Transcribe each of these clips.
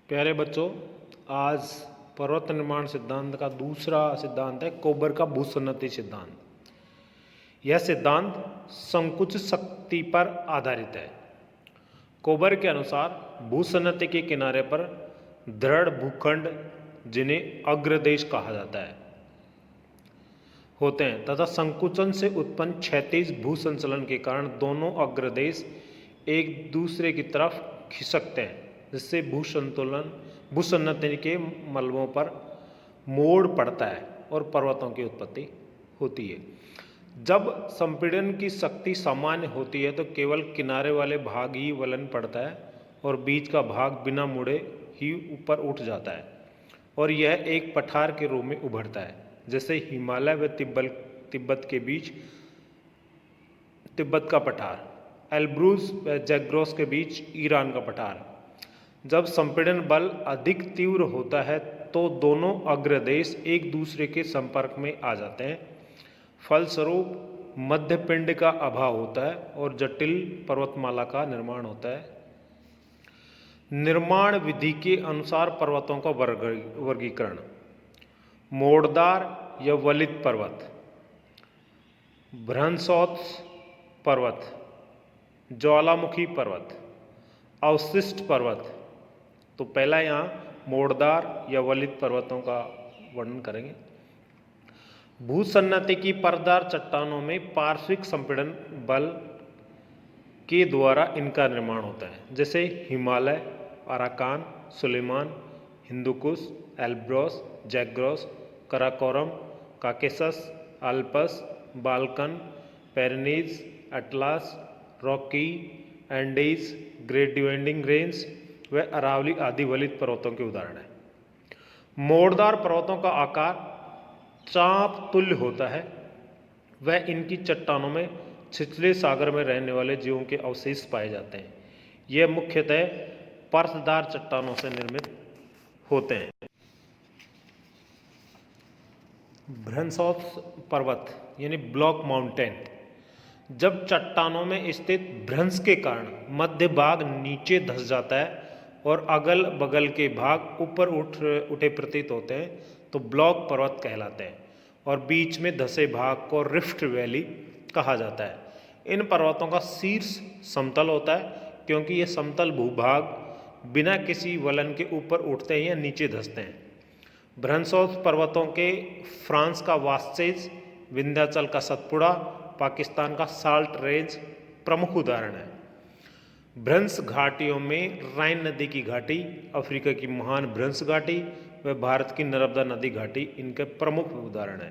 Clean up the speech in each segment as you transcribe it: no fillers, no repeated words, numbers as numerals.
प्यारे बच्चों, आज पर्वत निर्माण सिद्धांत का दूसरा सिद्धांत है कोबर का भूसन्नति सिद्धांत। यह सिद्धांत संकुचित शक्ति पर आधारित है। कोबर के अनुसार भूसन्नति के किनारे पर दृढ़ भूखंड, जिन्हें अग्रदेश कहा जाता है, होते हैं तथा संकुचन से उत्पन्न क्षैतिज भूसंचलन के कारण दोनों अग्रदेश एक दूसरे की तरफ खिसकते हैं, जिससे भूसन्नति के मलबों पर मोड़ पड़ता है और पर्वतों की उत्पत्ति होती है। जब संपीड़न की शक्ति सामान्य होती है तो केवल किनारे वाले भाग ही वलन पड़ता है और बीच का भाग बिना मुड़े ही ऊपर उठ जाता है और यह एक पठार के रूप में उभरता है, जैसे हिमालय व तिब्बत के बीच तिब्बत का पठार, एल्ब्रूज व जैग्रोस के बीच ईरान का पठार। जब संपीड़न बल अधिक तीव्र होता है तो दोनों अग्रदेश एक दूसरे के संपर्क में आ जाते हैं। फलस्वरूप मध्य पिंड का अभाव होता है और जटिल पर्वतमाला का निर्माण होता है। निर्माण विधि के अनुसार पर्वतों का वर्गीकरण: मोड़दार या वलित पर्वत, भ्रंशोत्स पर्वत, ज्वालामुखी पर्वत, अवशिष्ट पर्वत। तो पहला यहाँ मोड़दार या वलित पर्वतों का वर्णन करेंगे। भूसन्नति की परतदार चट्टानों में पार्श्विक संपीड़न बल के द्वारा इनका निर्माण होता है, जैसे Himalaya, Arakan, Sulaiman, Hindu Kush, Elburz, Zagros, Karakoram, Caucasus, Alps, Balkan, Pyrenees, Atlas, Rocky, Andes, great dividing range व अरावली आदि वलित पर्वतों के उदाहरण हैं। मोड़दार पर्वतों का आकार चाप तुल्य होता है। वह इनकी चट्टानों में छिछले सागर में रहने वाले जीवों के अवशेष पाए जाते हैं। यह मुख्यतः परतदार चट्टानों से निर्मित होते हैं। भ्रंशोत्स पर्वत यानी ब्लॉक माउंटेन: जब चट्टानों में स्थित भ्रंश के कारण मध्य भाग नीचे धंस जाता है और अगल बगल के भाग ऊपर उठे प्रतीत होते हैं तो ब्लॉक पर्वत कहलाते हैं और बीच में धंसे भाग को रिफ्ट वैली कहा जाता है। इन पर्वतों का शीर्ष समतल होता है क्योंकि ये समतल भूभाग बिना किसी वलन के ऊपर उठते हैं या नीचे धंसते हैं। भ्रंशोत्स पर्वतों के फ्रांस का वास्सेज, विंध्याचल का सतपुड़ा, पाकिस्तान का साल्ट रेंज प्रमुख उदाहरण है। भ्रंश घाटियों में राइन नदी की घाटी, अफ्रीका की महान भ्रंश घाटी व भारत की नर्मदा नदी घाटी इनके प्रमुख उदाहरण है।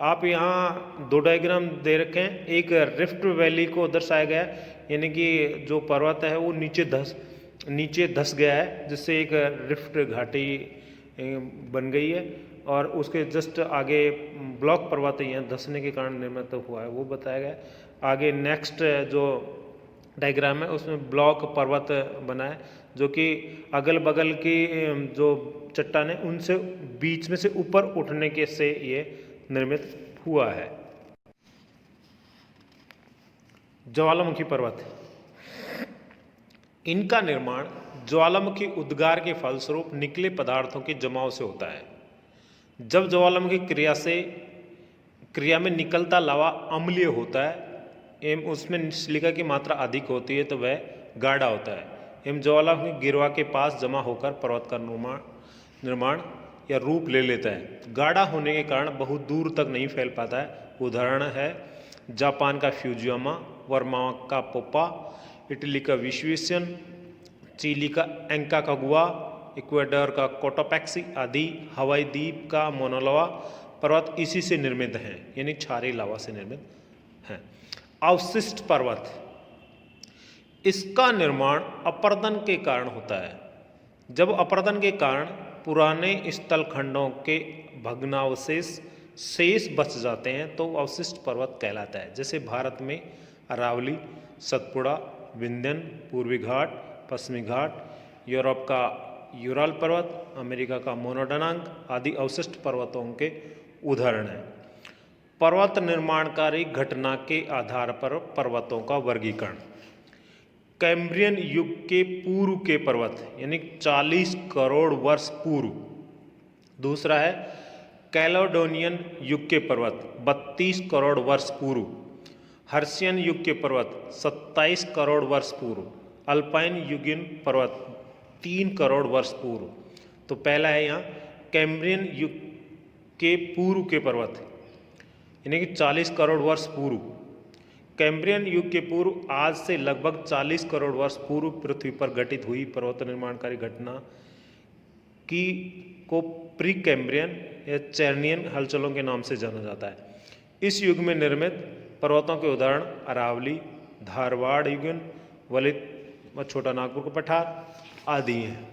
आप यहाँ दो डायग्राम दे रखे हैं। एक रिफ्ट वैली को दर्शाया गया है, यानी कि जो पर्वत है वो नीचे धंस गया है, जिससे एक रिफ्ट घाटी बन गई है और उसके जस्ट आगे ब्लॉक पर्वत यहाँ धंसने के कारण निर्मित हुआ है, वो बताया गया है। आगे नेक्स्ट जो डायग्राम है उसमें ब्लॉक पर्वत बना है, जो कि अगल बगल की जो चट्टान है उनसे बीच में से ऊपर उठने के से ये निर्मित हुआ है। ज्वालामुखी पर्वत: इनका निर्माण ज्वालामुखी उद्गार के फलस्वरूप निकले पदार्थों के जमाव से होता है। जब ज्वालामुखी क्रिया में निकलता लावा अम्लीय होता है एवं उसमें सिलिका की मात्रा अधिक होती है तो वह गाढ़ा होता है एवं ज्वालामुखी गिरवा के पास जमा होकर पर्वत का निर्माण या रूप ले लेता है। गाढ़ा होने के कारण बहुत दूर तक नहीं फैल पाता है। उदाहरण है जापान का फ्यूजियामा, वर्मा का पोपा, इटली का विश्वेशन, चिली का एंका कागुआ, इक्वाडोर का कोटोपैक्सी आदि। हवाई द्वीप का मोनालोवा पर्वत इसी से निर्मित हैं, यानी क्षारीय लावा से निर्मित हैं। अवशिष्ट पर्वत: इसका निर्माण अपरदन के कारण होता है। जब अपरदन के कारण पुराने स्थल खंडों के भग्नावशेष शेष बच जाते हैं तो अवशिष्ट पर्वत कहलाता है, जैसे भारत में अरावली, सतपुड़ा, विंध्यन, पूर्वी घाट, पश्चिमी घाट, यूरोप का यूराल पर्वत, अमेरिका का मोनोडोनांग आदि अवशिष्ट पर्वतों के उदाहरण हैं। पर्वत निर्माणकारी घटना के आधार पर पर्वतों का वर्गीकरण: कैम्ब्रियन युग के पूर्व के पर्वत यानी 40 करोड़ वर्ष पूर्व। दूसरा है कैलोडोनियन युग के पर्वत 32 करोड़ वर्ष पूर्व। हर्शियन युग के पर्वत 27 करोड़ वर्ष पूर्व। अल्पाइन युगीन पर्वत 3 करोड़ वर्ष पूर्व। तो पहला है यहाँ कैम्ब्रियन युग के पूर्व के पर्वत यानी कि 40 करोड़ वर्ष पूर्व। कैम्ब्रियन युग के पूर्व आज से लगभग 40 करोड़ वर्ष पूर्व पृथ्वी पर घटित हुई पर्वत निर्माणकारी घटना की को प्री कैम्ब्रियन या चैर्नियन हलचलों के नाम से जाना जाता है। इस युग में निर्मित पर्वतों के उदाहरण अरावली, धारवाड़ युगीन, वलित व छोटा नागपुर का पठार आदि हैं।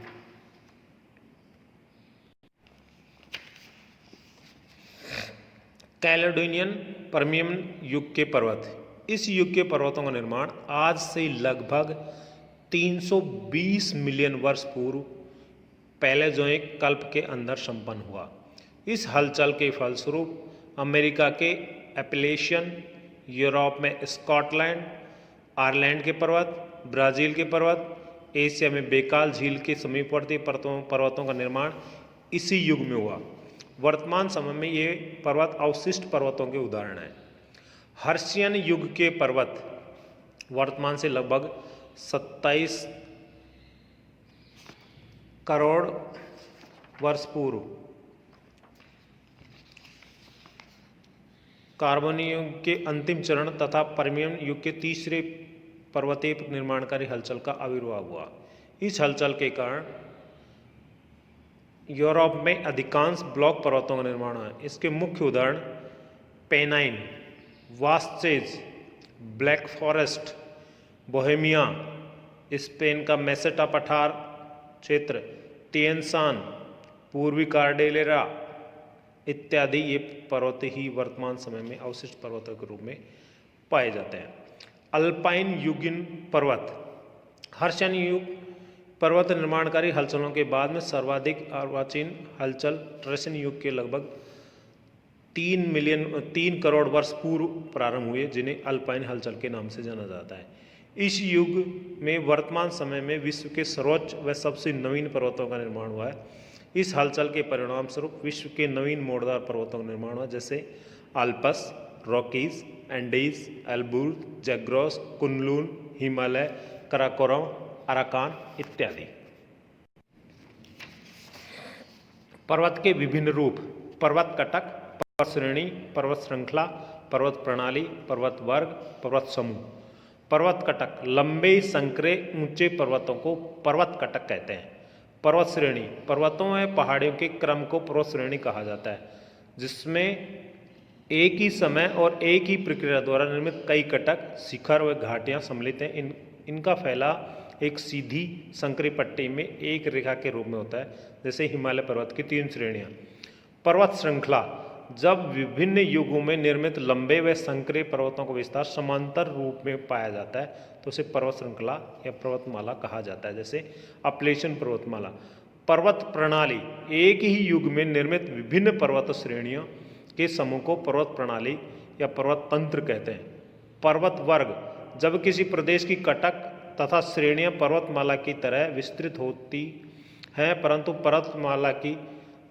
कैलेडोनियन परमियन युग के पर्वत। इस युग के पर्वतों का निर्माण आज से लगभग 320 मिलियन वर्ष पूर्व पैलेजोइक कल्प के अंदर संपन्न हुआ। इस हलचल के फलस्वरूप अमेरिका के एपलेशियन, यूरोप में स्कॉटलैंड, आयरलैंड के पर्वत, ब्राज़ील के पर्वत, एशिया में बेकाल झील के समीपवर्ती पर्वतों का निर्माण इसी युग में हुआ। वर्तमान समय में ये पर्वत अवशिष्ट पर्वतों के उदाहरण हैं। हर्शियन युग के पर्वत वर्तमान से लगभग 27 करोड़ वर्ष पूर्व कार्बोनियन युग के अंतिम चरण तथा परमियन युग के तीसरे पर्वतीय निर्माणकारी हलचल का आविर्भाव हुआ। इस हलचल के कारण यूरोप में अधिकांश ब्लॉक पर्वतों का निर्माण हुआ। इसके मुख्य उदाहरण Pennine, Wasatch, Black Forest, Bohemia, Spain का मेसेटा पठार क्षेत्र, तिएनशान, पूर्वी कार्डेलेरा इत्यादि ये पर्वत ही वर्तमान समय में अवशिष्ट पर्वतों के रूप में पाए जाते हैं। अल्पाइन युगीन पर्वत। हर्शियन युग पर्वत निर्माणकारी हलचलों के बाद में सर्वाधिक अर्वाचीन हलचल ट्रेसियन युग के लगभग 3 करोड़ वर्ष पूर्व प्रारंभ हुए, जिन्हें अल्पाइन हलचल के नाम से जाना जाता है। इस युग में वर्तमान समय में विश्व के सर्वोच्च व सबसे नवीन पर्वतों का निर्माण हुआ है। इस हलचल के परिणाम स्वरूप विश्व के नवीन मोड़दार पर्वतों का निर्माण हुआ, जैसे Alps, Rockies, Andes, Elburz, Zagros, Kunlun, Himalaya, Karakoram, Arakan इत्यादि। पर्वत के विभिन्न रूप: पर्वत कटक, पर्वत श्रेणी, पर्वत श्रृंखला, पर्वत प्रणाली, पर्वत वर्ग, पर्वत समूह। पर्वत कटक लंबे संकरे ऊंचे पर्वतों को पर्वत कटक कहते हैं। पर्वत श्रेणी पर्वतों व पहाड़ियों के क्रम को पर्वत श्रेणी कहा जाता है, जिसमें एक ही समय और एक ही प्रक्रिया द्वारा निर्मित कई कटक, शिखर व घाटियां सम्मिलित हैं। इनका फैला एक सीधी संकरी पट्टी में एक रेखा के रूप में होता है, जैसे हिमालय पर्वत की 3 श्रेणियां। पर्वत श्रृंखला जब विभिन्न युगों में निर्मित लंबे व संकरे पर्वतों का विस्तार समांतर रूप में पाया जाता है, तो उसे पर्वत श्रृंखला या पर्वतमाला कहा जाता है, जैसे अपलेशियन पर्वतमाला। पर्वत प्रणाली एक ही युग में निर्मित विभिन्न पर्वत श्रेणियों के समूह को पर्वत प्रणाली या पर्वत तंत्र कहते हैं। पर्वत वर्ग जब किसी प्रदेश की कटक तथा श्रेणियां पर्वतमाला की तरह विस्तृत होती हैं, परंतु पर्वतमाला की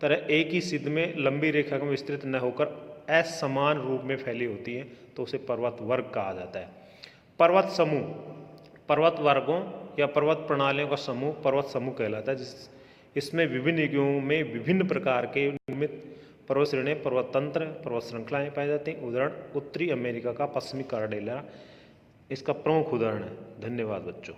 तरह एक ही सिद्ध में लंबी रेखा में विस्तृत न होकर असमान रूप में फैली होती है, तो उसे पर्वत वर्ग कहा जाता है। पर्वत समूह पर्वत वर्गों या पर्वत प्रणालियों का समूह पर्वत समूह कहलाता है। इसमें विभिन्न युगों में विभिन्न प्रकार के निर्मित पर्वत श्रेणी, पर्वत तंत्र, पर्वत श्रृंखलाएं पाई जाती हैं। उदाहरण उत्तरी अमेरिका का पश्चिमी कार्डेला इसका प्रमुख उदाहरण है। धन्यवाद बच्चों।